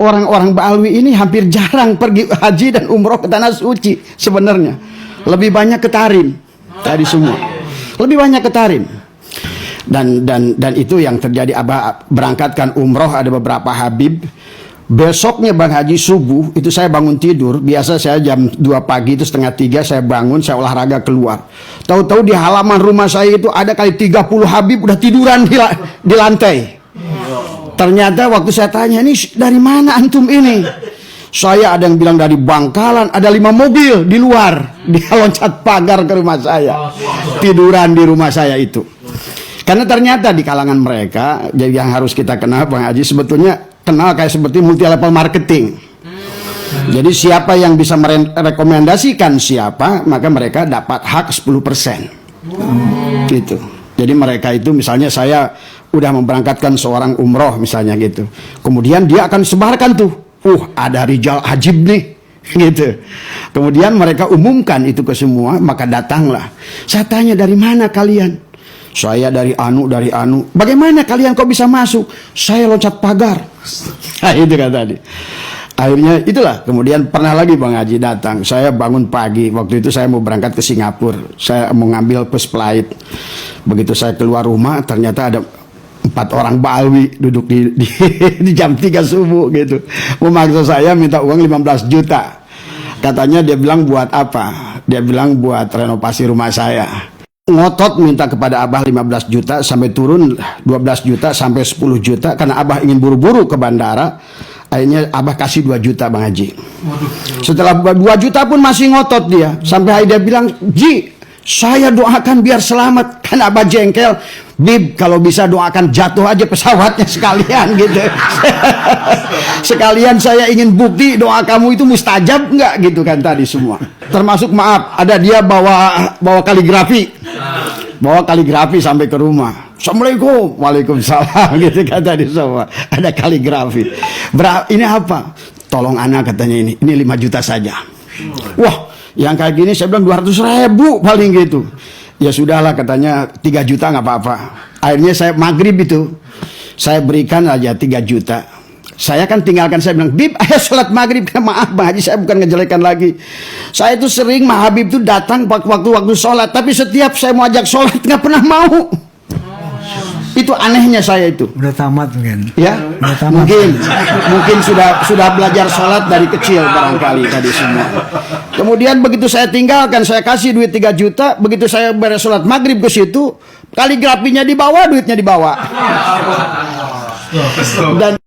orang-orang Ba'alwi ini hampir jarang pergi haji dan umroh ke tanah suci sebenarnya. Lebih banyak ke Tarim tadi semua. Lebih banyak ke Tarim. Dan itu yang terjadi. Abah berangkatkan umroh, ada beberapa Habib. Besoknya Bang Haji subuh itu saya bangun tidur. Biasa saya jam 2 pagi itu setengah 3 saya bangun, saya olahraga keluar. Tahu-tahu di halaman rumah saya itu ada kali 30 Habib udah tiduran di lantai. Ternyata waktu saya tanya, ini dari mana antum ini? Saya ada yang bilang dari Bangkalan, ada 5 mobil di luar. Dia loncat pagar ke rumah saya. Tiduran di rumah saya itu. Karena ternyata di kalangan mereka, jadi yang harus kita kenal Bang Haji sebetulnya kenal kayak seperti multi level marketing. Jadi siapa yang bisa merekomendasikan siapa, maka mereka dapat hak 10%. Gitu. Jadi mereka itu misalnya saya udah memberangkatkan seorang umroh misalnya gitu. Kemudian dia akan sebarkan tuh, ada Rijal Ajib nih. Gitu. Kemudian mereka umumkan itu ke semua, maka datanglah. Saya tanya, dari mana kalian? Saya dari anu. Bagaimana kalian kok bisa masuk? Saya loncat pagar. Nah, itu kan tadi. Akhirnya itulah. Kemudian pernah lagi Bang Haji datang. Saya bangun pagi. Waktu itu saya mau berangkat ke Singapura. Saya mau ngambil first flight. Begitu saya keluar rumah, ternyata ada 4 orang Ba'alwi duduk di jam 3 subuh gitu. Memaksa saya minta uang 15 juta. Katanya dia bilang buat apa? Dia bilang buat renovasi rumah saya. Ngotot minta kepada Abah 15 juta sampai turun 12 juta sampai 10 juta karena Abah ingin buru-buru ke bandara. Akhirnya Abah kasih 2 juta Bang Haji. Setelah 2 juta pun masih ngotot dia. Sampai dia bilang, Ji, saya doakan biar selamat. Kan Abah jengkel, Bib, kalau bisa doakan jatuh aja pesawatnya sekalian gitu. Sekalian saya ingin bukti doa kamu itu mustajab enggak gitu kan tadi semua. Termasuk maaf, ada dia bawa kaligrafi. Bawa kaligrafi sampai ke rumah. Assalamualaikum, waalaikumsalam gitu kan tadi semua. Ada kaligrafi. Ini apa? Tolong anak katanya ini 5 juta saja. Wah, yang kayak gini saya bilang 200.000 paling gitu. Ya sudahlah katanya 3 juta nggak apa-apa. Akhirnya saya maghrib itu saya berikan aja 3 juta. Saya kan tinggalkan, saya bilang, Bib, ayo sholat maghrib. Maaf Bang Haji, saya bukan ngejelekan lagi. Saya itu sering Mah Habib itu datang waktu sholat, tapi setiap saya mau ajak sholat nggak pernah mau. Itu anehnya saya itu. Udah tamat mungkin. Ya, udah tamat. mungkin sudah belajar sholat dari kecil barangkali tadi semua. Kemudian begitu saya tinggalkan, saya kasih duit 3 juta. Begitu saya beres sholat maghrib ke situ, kaligrafinya dibawa, duitnya dibawa. Dan